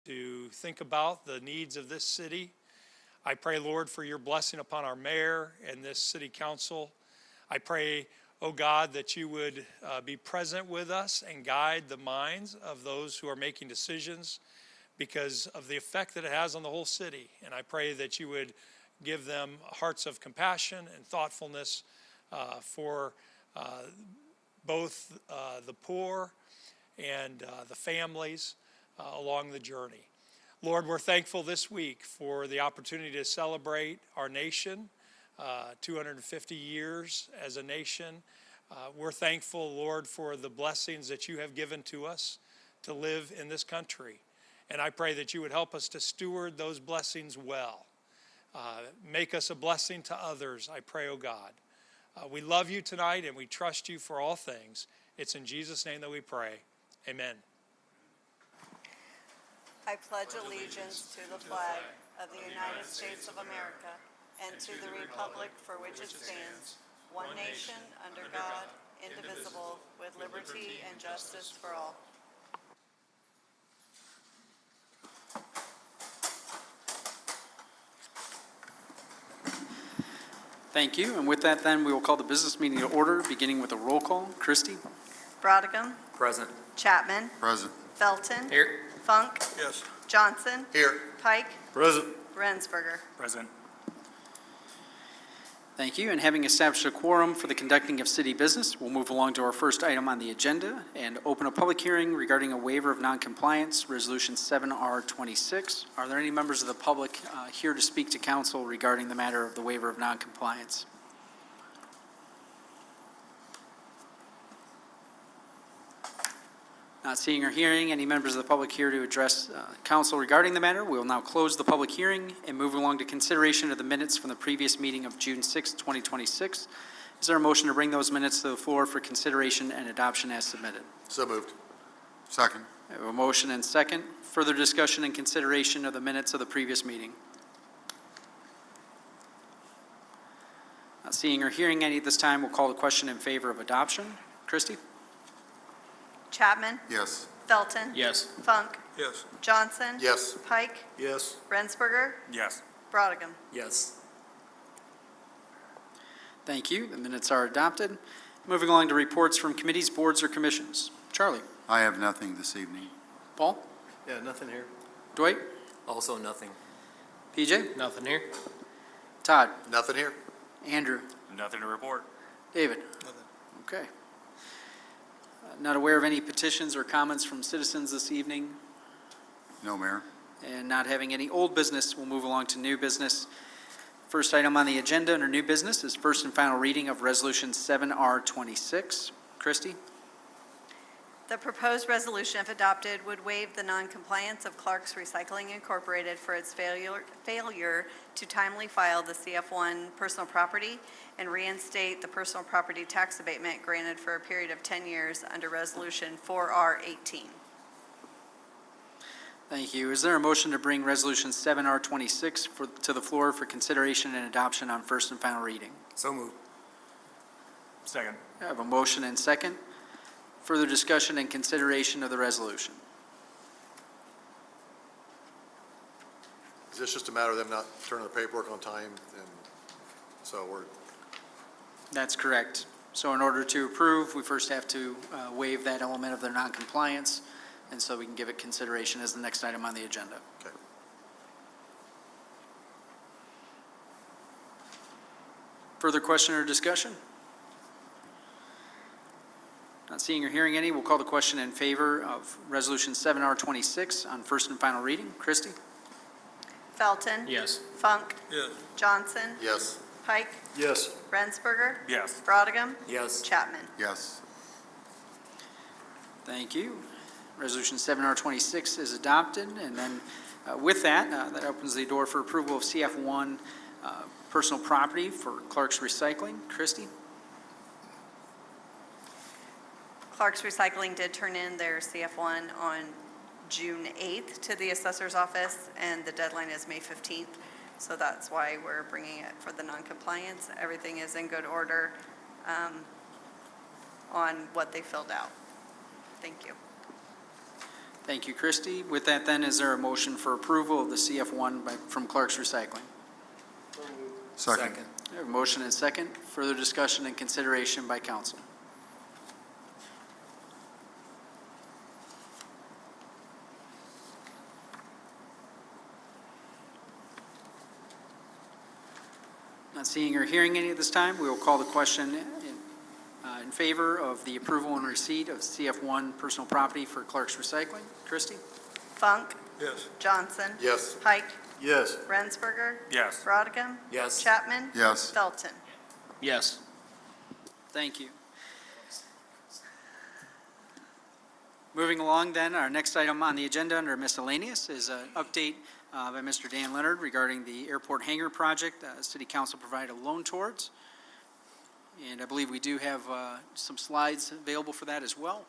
to think about the needs of this city. I pray, Lord, for your blessing upon our mayor and this city council. I pray, oh God, that you would be present with us and guide the minds of those who are making decisions because of the effect that it has on the whole city. And I pray that you would give them hearts of compassion and thoughtfulness for both the poor and the families along the journey. Lord, we're thankful this week for the opportunity to celebrate our nation, 250 years as a nation. We're thankful, Lord, for the blessings that you have given to us to live in this country. And I pray that you would help us to steward those blessings well. Make us a blessing to others, I pray, oh God. We love you tonight and we trust you for all things. It's in Jesus' name that we pray. Amen. I pledge allegiance to the flag of the United States of America and to the republic for which it stands, one nation, under God, indivisible, with liberty and justice for all. Thank you. And with that, then, we will call the business meeting to order, beginning with a roll call. Christie? Brodicom. Present. Chapman. Present. Felton. Here. Funk. Yes. Johnson. Here. Pike. Present. Rensberger. Present. Thank you. And having established a quorum for the conducting of city business, we'll move along to our first item on the agenda and open a public hearing regarding a waiver of noncompliance, Resolution 7R26. Are there any members of the public here to speak to council regarding the matter of the waiver of noncompliance? Not seeing or hearing any members of the public here to address council regarding the matter, we will now close the public hearing and move along to consideration of the minutes from the previous meeting of June 6, 2026. Is there a motion to bring those minutes to the floor for consideration and adoption as submitted? So moved. Second. I have a motion and second. Further discussion and consideration of the minutes of the previous meeting. Not seeing or hearing any at this time, we'll call the question in favor of adoption. Christie? Chapman. Yes. Felton. Yes. Funk. Yes. Johnson. Yes. Pike. Yes. Rensberger. Yes. Brodicom. Yes. Thank you. The minutes are adopted. Moving along to reports from committees, boards, or commissions. Charlie? I have nothing this evening. Paul? Yeah, nothing here. Dwight? Also nothing. PJ? Nothing here. Todd? Nothing here. Andrew? Nothing to report. David? Nothing. Okay. Not aware of any petitions or comments from citizens this evening, No, Mayor. and not having any old business, we'll move along to new business. First item on the agenda under new business is first and final reading of Resolution 7R26. Christie? The proposed resolution, if adopted, would waive the noncompliance of Clark's Recycling Incorporated for its failure to timely file the CF1 personal property and reinstate the personal property tax abatement granted for a period of 10 years under Resolution 4R18. Thank you. Is there a motion to bring Resolution 7R26 to the floor for consideration and adoption on first and final reading? So moved. Second. I have a motion and second. Further discussion and consideration of the resolution. Is this just a matter of them not turning the paperwork on time? And so That's correct. So in order to approve, we first have to waive that element of their noncompliance, and so we can give it consideration as the next item on the agenda. okay. Further question or discussion? Not seeing or hearing any, we'll call the question in favor of Resolution 7R26 on first and final reading. Christie? Felton. Yes. Funk. Yes. Johnson. Yes. Pike. Yes. Rensberger. Yes. Brodicom. Yes. Chapman. Yes. Thank you. Resolution 7R26 is adopted, and then with that, that opens the door for approval of CF1 personal property for Clark's Recycling. Christie? Clark's Recycling did turn in their CF1 on June 8th to the assessor's office, and the deadline is May 15th. So that's why we're bringing it for the noncompliance. Everything is in good order on what they filled out. Thank you. Thank you, Christie. With that then, is there a motion for approval of the CF1 from Clark's Recycling? Second. We have a motion and second. Further discussion and consideration by council. Not seeing or hearing any at this time, we will call the question in favor of the approval and receipt of CF1 personal property for Clark's Recycling. Christie? Funk. Yes. Johnson. Yes. Pike. Yes. Rensberger. Yes. Brottigam. Yes. Chapman. Yes. Felton. Yes. Thank you. Moving along then, our next item on the agenda under miscellaneous is an update by Mr. Dan Leonard regarding the airport hangar project City Council provided a loan towards. And I believe we do have some slides available for that as well.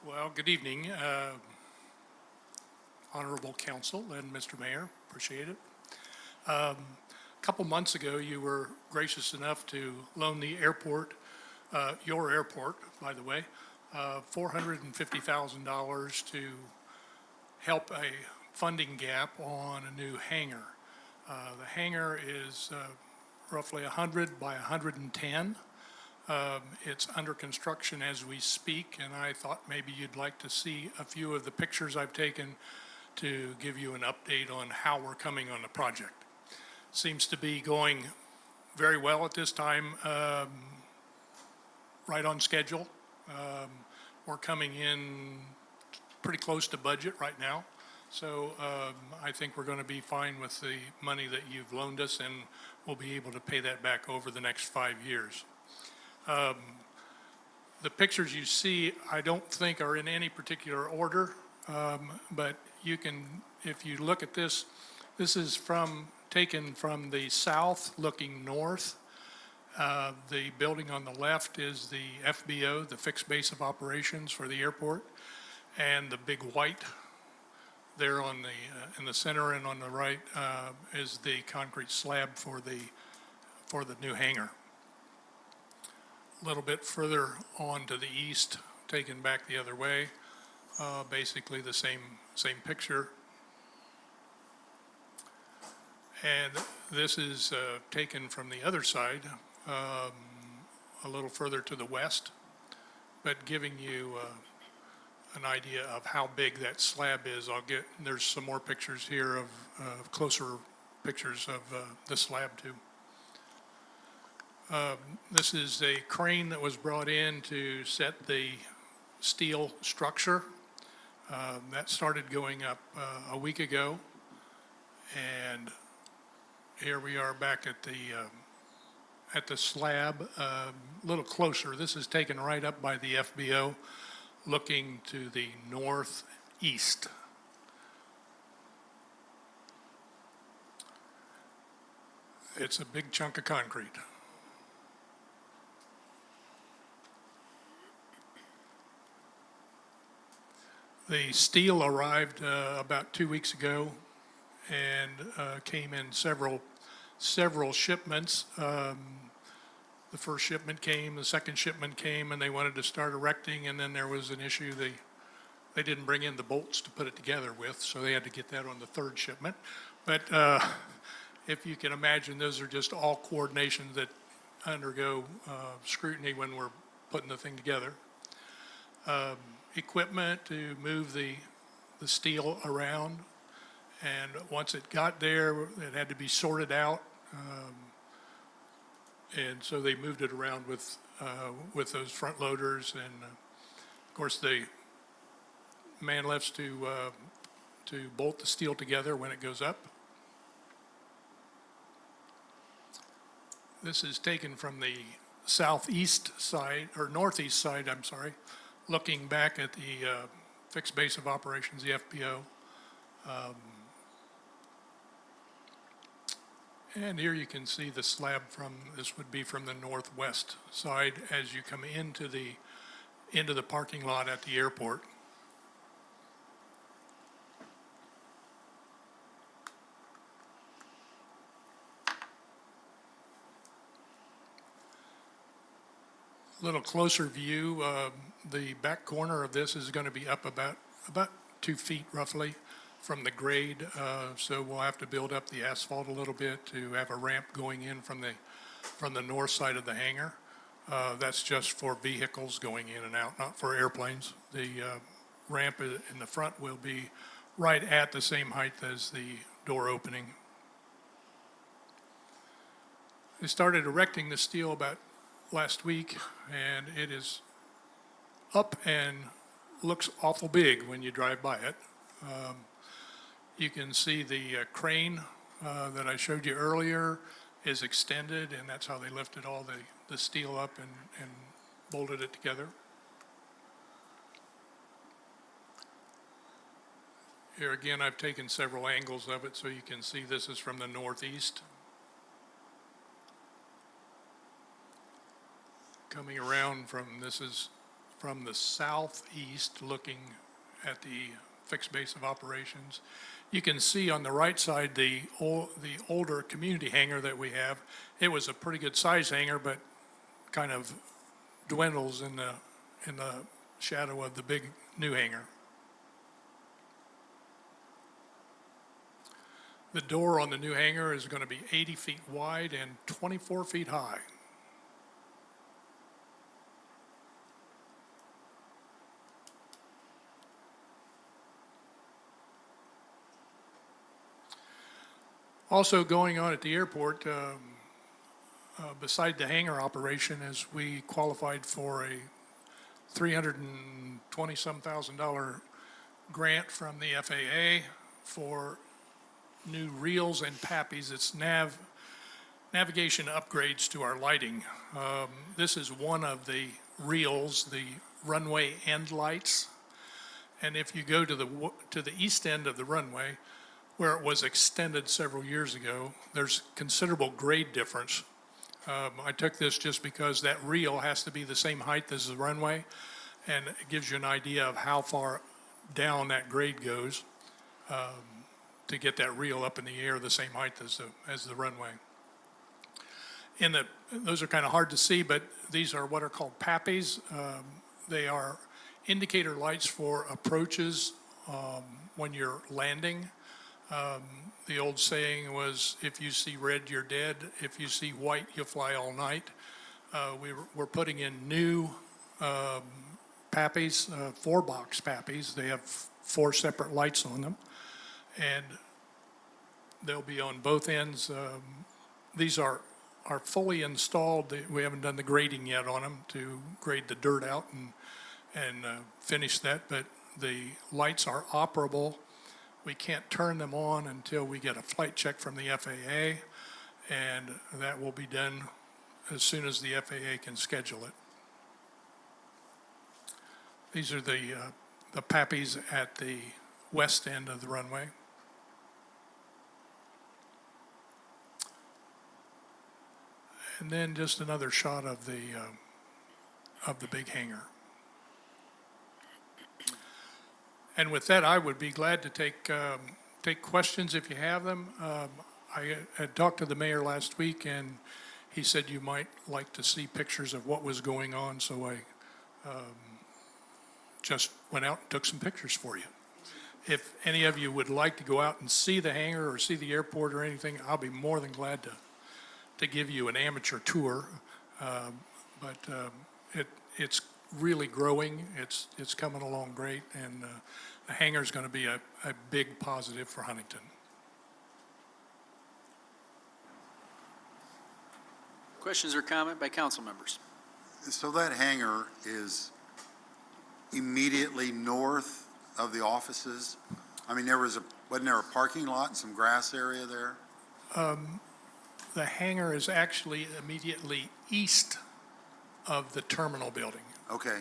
Well, good evening, Honorable Council and Mr. Mayor. Appreciate it. A couple months ago, you were gracious enough to loan the airport, your airport, by the way, $450,000 to help a funding gap on a new hangar. The hangar is roughly 100 by 110. It's under construction as we speak, and I thought maybe you'd like to see a few of the pictures I've taken to give you an update on how we're coming on the project. Seems to be going very well at this time, right on schedule. We're coming in pretty close to budget right now, so I think we're going to be fine with the money that you've loaned us, and we'll be able to pay that back over the next 5 years. The pictures you see, I don't think are in any particular order, but you can, if you look at this, this is taken from the south looking north. The building on the left is the FBO, the Fixed Base of Operations for the airport, and the big white there on the in the center and on the right is the concrete slab for the new hangar. A little bit further on to the east, taken back the other way, basically the same picture. And this is taken from the other side, a little further to the west, but giving you an idea of how big that slab is. There's some more pictures here of closer pictures of the slab too. This is a crane that was brought in to set the steel structure. That started going up a week ago, and here we are back at the slab, a little closer. This is taken right up by the FBO, looking to the northeast. It's a big chunk of concrete. The steel arrived about 2 weeks ago and came in several shipments. The first shipment came, the second shipment came, and they wanted to start erecting, and then there was an issue. They didn't bring in the bolts to put it together with, so they had to get that on the third shipment. But if you can imagine, those are just all coordinations that undergo scrutiny when we're putting the thing together. Equipment to move the steel around, and once it got there, it had to be sorted out, and so they moved it around with those front loaders, and of course the man lifts to bolt the steel together when it goes up. This is taken from the southeast side, or northeast side, I'm sorry, looking back at the Fixed Base of Operations, the FBO. And here you can see the slab this would be from the northwest side as you come into the parking lot at the airport. Little closer view, the back corner of this is going to be up about 2 feet roughly from the grade, so we'll have to build up the asphalt a little bit to have a ramp going in from the north side of the hangar. That's just for vehicles going in and out, not for airplanes. The ramp in the front will be right at the same height as the door opening. They started erecting the steel about last week, and it is up and looks awful big when you drive by it. You can see the crane that I showed you earlier is extended, and that's how they lifted all the steel up and bolted it together. Here again, I've taken several angles of it so you can see this is from the northeast. Coming around this is from the southeast, looking at the fixed base of operations. You can see on the right side the older community hangar that we have. It was a pretty good size hangar, but kind of dwindles in the shadow of the big new hangar. The door on the new hangar is going to be 80 feet wide and 24 feet high. Also going on at the airport, beside the hangar operation, is we qualified for a $320,000 grant from the FAA for new reels and PAPIs. It's navigation upgrades to our lighting. This is one of the reels, the runway end lights. And if you go to the east end of the runway, where it was extended several years ago, there's considerable grade difference. I took this just because that reel has to be the same height as the runway, and it gives you an idea of how far down that grade goes to get that reel up in the air the same height as the runway. Those are kind of hard to see, but these are what are called PAPIs. They are indicator lights for approaches when you're landing. The old saying was, if you see red, you're dead. If you see white, you'll fly all night. We're putting in new PAPIs, 4-box PAPIs. They have 4 separate lights on them, and they'll be on both ends. These are fully installed. We haven't done the grading yet on them to grade the dirt out and finish that, but the lights are operable. We can't turn them on until we get a flight check from the FAA, and that will be done as soon as the FAA can schedule it. These are the PAPIs at the west end of the runway. And then just another shot of the big hangar. And with that, I would be glad to take questions if you have them. I had talked to the mayor last week, and he said you might like to see pictures of what was going on, so I just went out and took some pictures for you. If any of you would like to go out and see the hangar or see the airport or anything, I'll be more than glad to give you an amateur tour. It's really growing. It's coming along great, and the hangar is going to be a big positive for Huntington. Questions or comment by council members? So that hangar is immediately north of the offices? I mean, wasn't there a parking lot and some grass area there? The hangar is actually immediately east of the terminal building. Okay,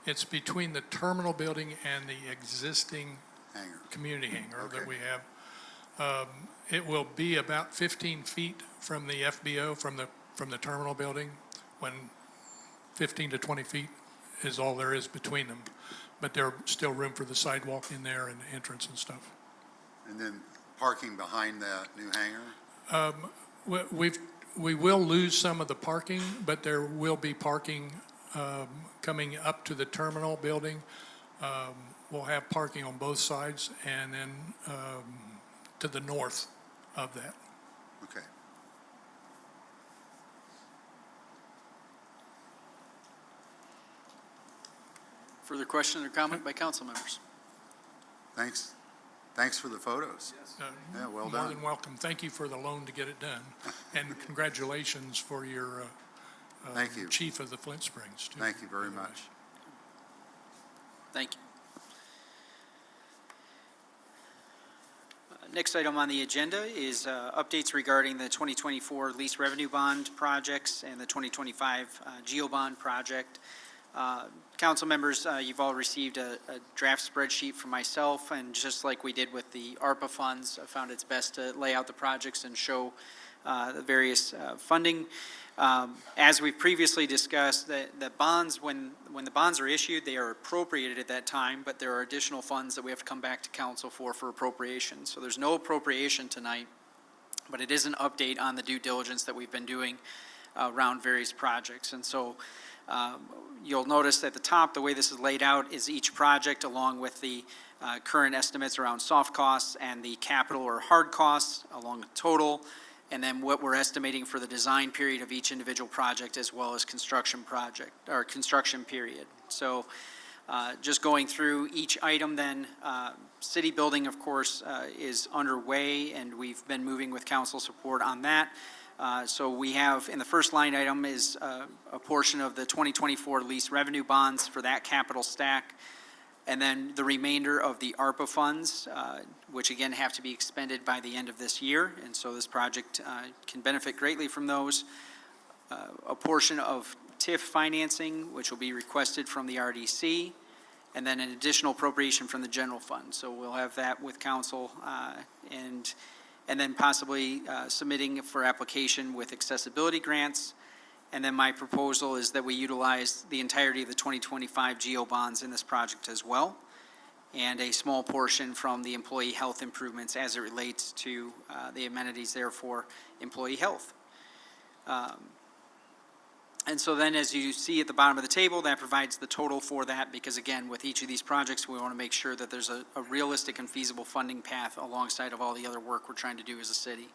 It's between the terminal building and the existing hangar. community hangar that Okay. we have. It will be about 15 feet from the FBO, from the terminal building, when 15 to 20 feet is all there is between them. But there's still room for the sidewalk in there and entrance and stuff. And then parking behind that new hangar? We will lose some of the parking, but there will be parking coming up to the terminal building. We'll have parking on both sides and then to the north of that. Okay. Further question or comment by council members? Thanks. Thanks for the photos. Yeah, well More done. than welcome. Thank you for the loan to get it done. And congratulations for your Thank you. chief of the Flint Springs, too. Thank you very much. Thank you. Next item on the agenda is updates regarding the 2024 lease revenue bond projects and the 2025 GEO bond project. Council members, you've all received a draft spreadsheet from myself, and just like we did with the ARPA funds, I found it's best to lay out the projects and show the various funding. As we've previously discussed, the bonds, when the bonds are issued, they are appropriated at that time, but there are additional funds that we have to come back to council for appropriation. So there's no appropriation tonight, but it is an update on the due diligence that we've been doing around various projects. And so you'll notice at the top, the way this is laid out is each project along with the current estimates around soft costs and the capital or hard costs along the total, and then what we're estimating for the design period of each individual project as well as construction project or construction period. So just going through each item then, city building, of course, is underway, and we've been moving with council support on that. So we have, in the first line item is a portion of the 2024 lease revenue bonds for that capital stack, and then the remainder of the ARPA funds, which again have to be expended by the end of this year, and so this project can benefit greatly from those. A portion of TIF financing, which will be requested from the RDC, and then an additional appropriation from the general fund. So we'll have that with council, and then possibly submitting for application with accessibility grants. And then my proposal is that we utilize the entirety of the 2025 GEO bonds in this project as well, and a small portion from the employee health improvements as it relates to the amenities there for employee health. And so then, as you see at the bottom of the table, that provides the total for that, because again, with each of these projects, we want to make sure that there's a realistic and feasible funding path alongside of all the other work we're trying to do as a city.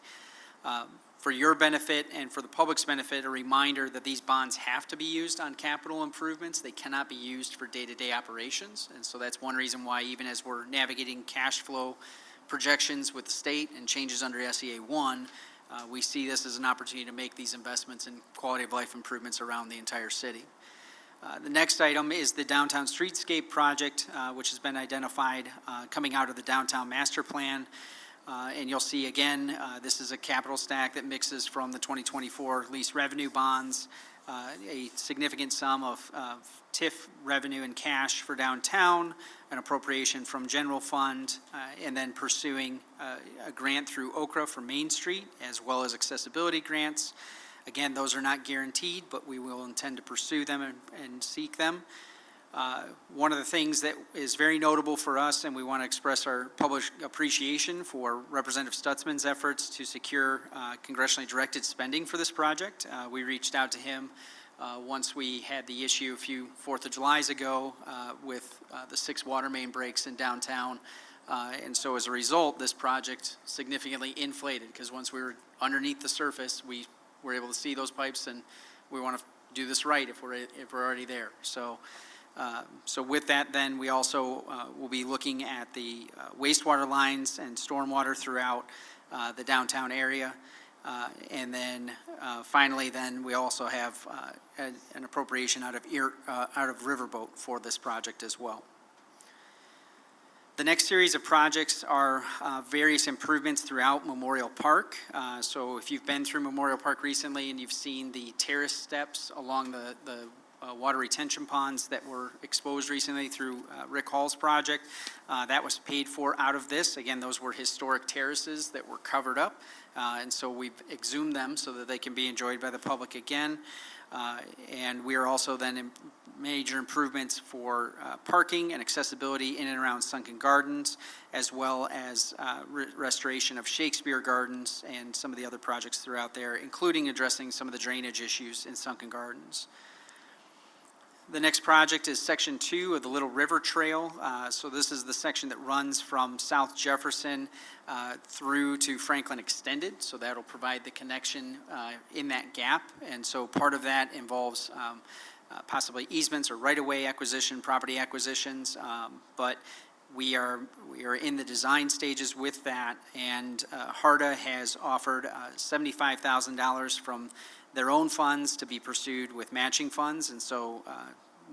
For your benefit and for the public's benefit, a reminder that these bonds have to be used on capital improvements. They cannot be used for day-to-day operations, and so that's one reason why, even as we're navigating cash flow projections with the state and changes under SEA 1, we see this as an opportunity to make these investments in quality of life improvements around the entire city. The next item is the Downtown Streetscape Project, which has been identified coming out of the Downtown Master Plan. And you'll see again, this is a capital stack that mixes from the 2024 lease revenue bonds, a significant sum of TIF revenue and cash for downtown, an appropriation from general fund, and then pursuing a grant through OKRA for Main Street, as well as accessibility grants. Again, those are not guaranteed, but we will intend to pursue them and seek them. One of the things that is very notable for us, and we want to express our public appreciation for Representative Stutzman's efforts to secure congressionally directed spending for this project. We reached out to him once we had the issue a few 4th of Julys ago with the 6 water main breaks in downtown. And so as a result, this project significantly inflated, because once we were underneath the surface, we were able to see those pipes, and we want to do this right if we're already there. So with that, then, we also will be looking at the wastewater lines and stormwater throughout the downtown area. And then finally, then, we also have an appropriation out of Riverboat for this project as well. The next series of projects are various improvements throughout Memorial Park. So if you've been through Memorial Park recently and you've seen the terrace steps along the water retention ponds that were exposed recently through Rick Hall's project. That was paid for out of this. Again, those were historic terraces that were covered up, and so we've exhumed them so that they can be enjoyed by the public again. And we are also then in major improvements for parking and accessibility in and around Sunken Gardens, as well as restoration of Shakespeare Gardens and some of the other projects throughout there, including addressing some of the drainage issues in Sunken Gardens. The next project is Section 2 of the Little River Trail. So this is the section that runs from South Jefferson through to Franklin Extended. So that'll provide the connection in that gap. And so part of that involves possibly easements or right-of-way acquisition, property acquisitions. But we are in the design stages with that. And HARDA has offered $75,000 from their own funds to be pursued with matching funds. And so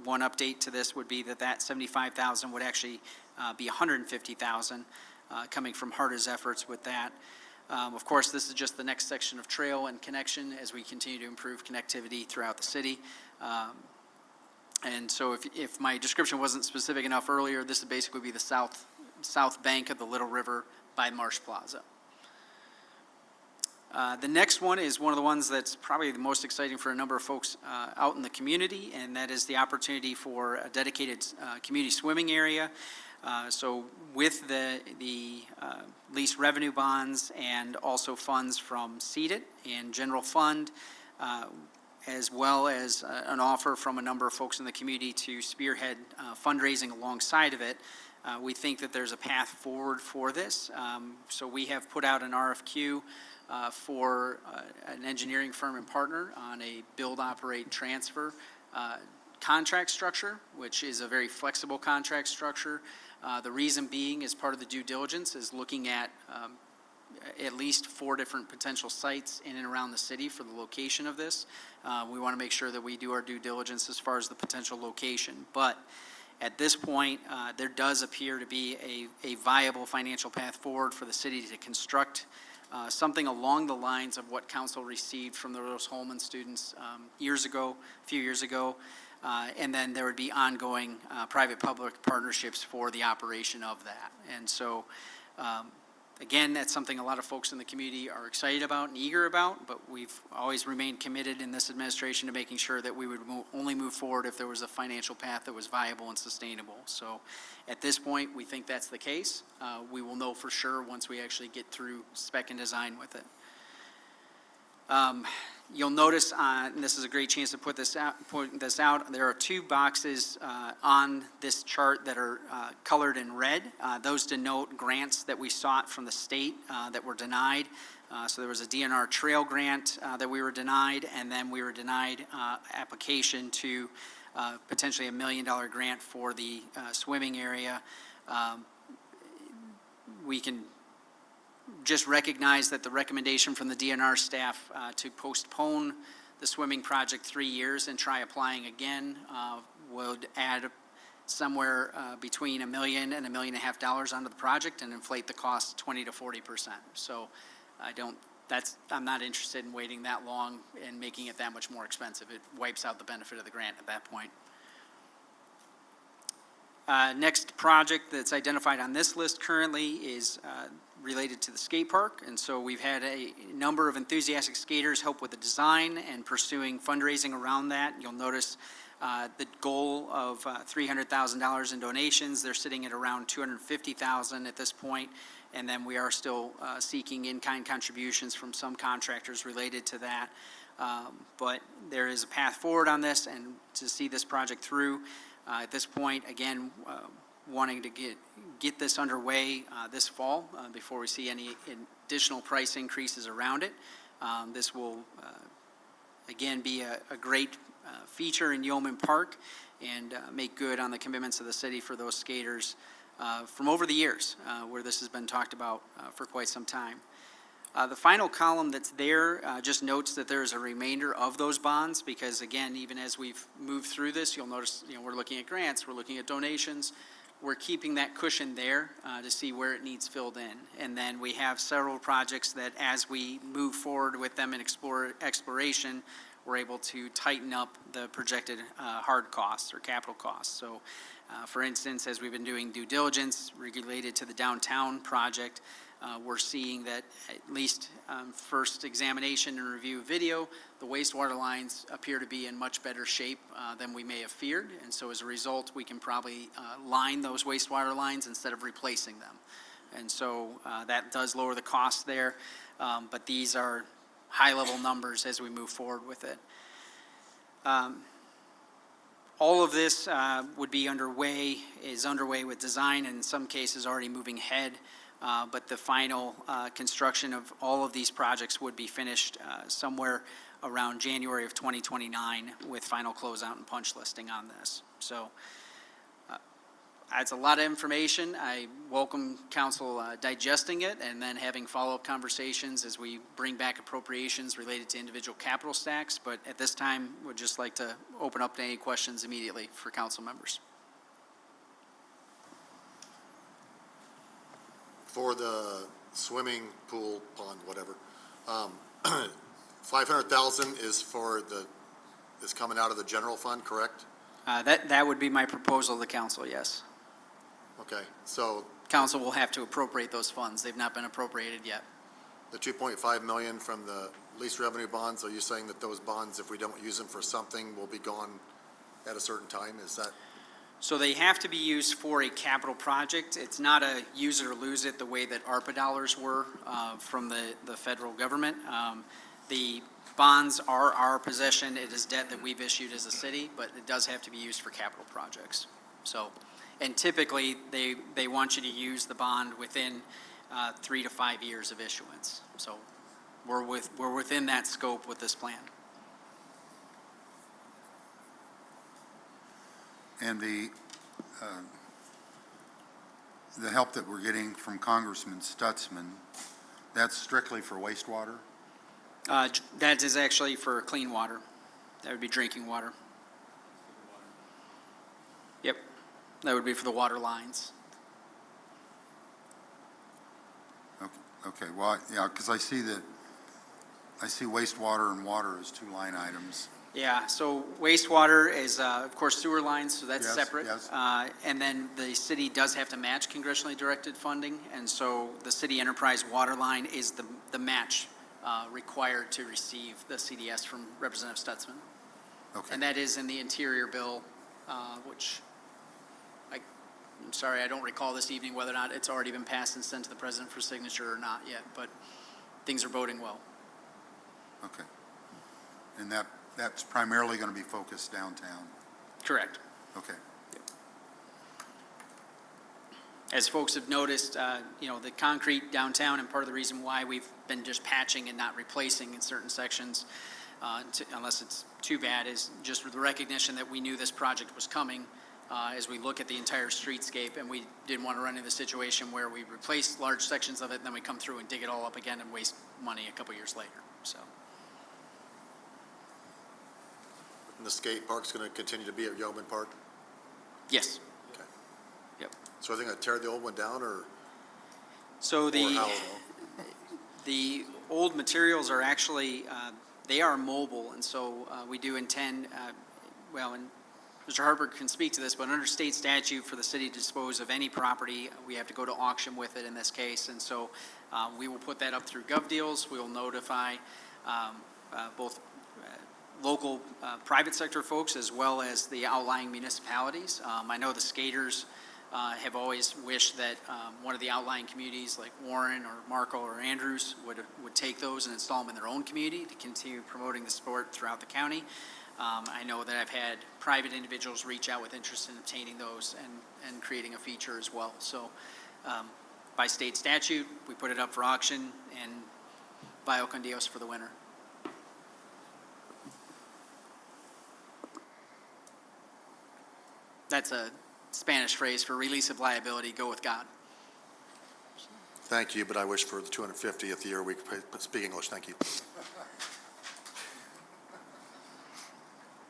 one update to this would be that $75,000 would actually be $150,000 coming from HARDA's efforts with that. Of course, this is just the next section of trail and connection as we continue to improve connectivity throughout the city. And so if my description wasn't specific enough earlier, this would basically be the south bank of the Little River by Marsh Plaza. The next one is one of the ones that's probably the most exciting for a number of folks out in the community, and that is the opportunity for a dedicated community swimming area. So with the lease revenue bonds and also funds from CEDAT and General Fund, as well as an offer from a number of folks in the community to spearhead fundraising alongside of it, we think that there's a path forward for this. So we have put out an RFQ for an engineering firm and partner on a build, operate, transfer contract structure, which is a very flexible contract structure. The reason being, as part of the due diligence, is looking at least 4 different potential sites in and around the city for the location of this. We want to make sure that we do our due diligence as far as the potential location. But at this point, there does appear to be a viable financial path forward for the city to construct something along the lines of what council received from the Rose-Hulman students a few years ago, and then there would be ongoing private-public partnerships for the operation of that. And so, again, that's something a lot of folks in the community are excited about and eager about, but we've always remained committed in this administration to making sure that we would only move forward if there was a financial path that was viable and sustainable. So at this point, we think that's the case. We will know for sure once we actually get through spec and design with it. You'll notice, and this is a great chance to point this out, there are 2 boxes on this chart that are colored in red. Those denote grants that we sought from the state that were denied. So there was a DNR trail grant that we were denied, and then we were denied application to potentially $1 million grant for the swimming area. We can just recognize that the recommendation from the DNR staff to postpone the swimming project 3 years and try applying again would add somewhere between $1 million and $1.5 million onto the project and inflate the cost 20 to 40%. So I'm not interested in waiting that long and making it that much more expensive. It wipes out the benefit of the grant at that point. Next project that's identified on this list currently is related to the skate park, and so we've had a number of enthusiastic skaters help with the design and pursuing fundraising around that. You'll notice the goal of $300,000 in donations. They're sitting at around $250,000 at this point, and then we are still seeking in-kind contributions from some contractors related to that. But there is a path forward on this, and to see this project through. At this point, again, wanting to get this underway this fall before we see any additional price increases around it. This will, again, be a great feature in Yeoman Park and make good on the commitments of the city for those skaters from over the years where this has been talked about for quite some time. The final column that's there just notes that there is a remainder of those bonds because, again, even as we've moved through this, you'll notice we're looking at grants, we're looking at donations, we're keeping that cushion there to see where it needs filled in. And then we have several projects that as we move forward with them in exploration, we're able to tighten up the projected hard costs or capital costs. So, for instance, as we've been doing due diligence related to the downtown project, we're seeing that at least first examination and review video, the wastewater lines appear to be in much better shape than we may have feared. And so as a result, we can probably line those wastewater lines instead of replacing them. And so that does lower the cost there. But these are high-level numbers as we move forward with it. All of this would be underway with design, and in some cases already moving ahead. But the final construction of all of these projects would be finished somewhere around January of 2029 with final closeout and punch listing on this. So that's a lot of information. I welcome council digesting it and then having follow-up conversations as we bring back appropriations related to individual capital stacks. But at this time, would just like to open up to any questions immediately for council members. For the swimming pool, pond, whatever, 500,000 is is coming out of the general fund, correct? That would be my proposal to the council, yes. Okay, so Council will have to appropriate those funds. They've not been appropriated yet. the 2.5 million from the lease revenue bonds, are you saying that those bonds, if we don't use them for something, will be gone at a certain time? Is that? So they have to be used for a capital project. It's not a use it or lose it the way that ARPA dollars were from the federal government. The bonds are our possession. It is debt that we've issued as a city, but it does have to be used for capital projects. So, and typically they want you to use the bond within 3 to 5 years of issuance. So we're within that scope with this plan. And the help that we're getting from Congressman Stutzman, that's strictly for wastewater? That is actually for clean water. That would be drinking water. Yep, that would be for the water lines. Okay, well, yeah, because I see wastewater and water as two line items. Yeah, so wastewater is, of course, sewer lines, so that's Yes, separate. yes. And then the city does have to match congressionally directed funding, and so the city enterprise water line is the match required to receive the CDS from Representative Stutzman. Okay. And that is in the interior bill, which I'm sorry, I don't recall this evening whether or not it's already been passed and sent to the president for signature or not yet, but things are boding well. Okay. And that's primarily going to be focused downtown? Correct. Okay. As folks have noticed, the concrete downtown, and part of the reason why we've been just patching and not replacing in certain sections, unless it's too bad, is just the recognition that we knew this project was coming as we look at the entire streetscape, and we didn't want to run into the situation where we replace large sections of it, and then we come through and dig it all up again and waste money a couple years later. So, And the skate park's going to continue to be at Yeoman Park? yes. Okay. Yep. So are they going to tear the old one down or So or how? the old materials are actually, they are mobile, and so we do intend, and Mr. Harper can speak to this, but under state statute for the city to dispose of any property, we have to go to auction with it in this case, and so we will put that up through GovDeals. We will notify both local private sector folks as well as the outlying municipalities. I know the skaters have always wished that one of the outlying communities like Warren or Marco or Andrews would take those and install them in their own community to continue promoting the sport throughout the county. I know that I've had private individuals reach out with interest in obtaining those and creating a feature as well. So by state statute, we put it up for auction and vaya con Dios for the winner. That's a Spanish phrase for release of liability, go with God. Thank you, but I wish for the 250th year we could speak English. Thank you.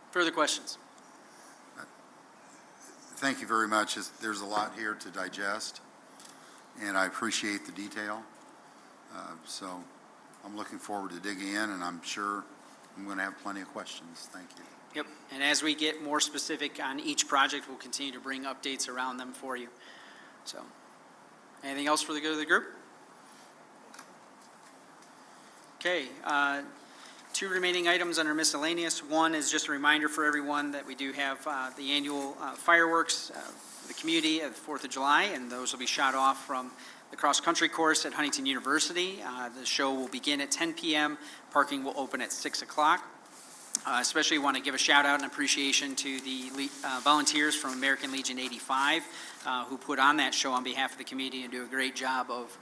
Further questions? Thank you very much. There's a lot here to digest, and I appreciate the detail. So I'm looking forward to digging in, and I'm sure I'm going to have plenty of questions. Thank you. Yep, and as we get more specific on each project, we'll continue to bring updates around them for you. So, anything else for the good of the group? Okay, two remaining items under miscellaneous. One is just a reminder for everyone that we do have the annual fireworks for the community of the 4th of July, and those will be shot off from the cross-country course at Huntington University. The show will begin at 10 p.m. Parking will open at 6 o'clock. Especially want to give a shout out and appreciation to the volunteers from American Legion 85 who put on that show on behalf of the community and do a great job of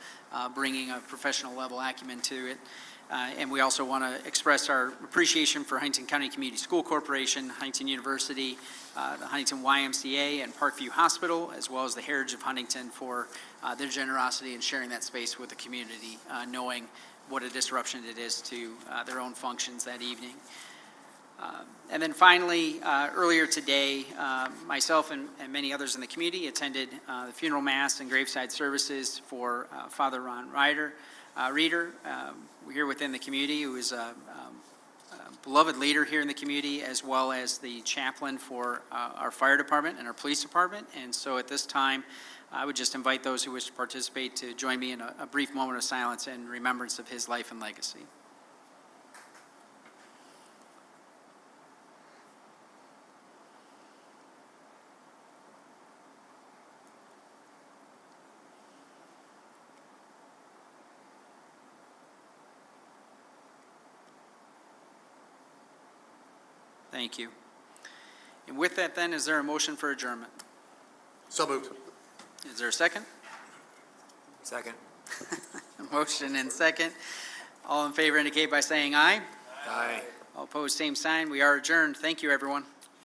bringing a professional level acumen to it. And we also want to express our appreciation for Huntington County Community School Corporation, Huntington University, the Huntington YMCA, and Parkview Hospital, as well as the Heritage of Huntington for their generosity in sharing that space with the community, knowing what a disruption it is to their own functions that evening. And then finally, earlier today, myself and many others in the community attended the funeral mass and graveside services for Father Ron Reeder, here within the community, who is a beloved leader here in the community, as well as the chaplain for our fire department and our police department. And so at this time, I would just invite those who wish to participate to join me in a brief moment of silence in remembrance of his life and legacy. Thank you. And with that then, is there a motion for adjournment? So moved. Is there a second? Second. Motion and second. All in favor indicate by saying aye. Aye. All opposed, same sign. We are adjourned. Thank you, everyone.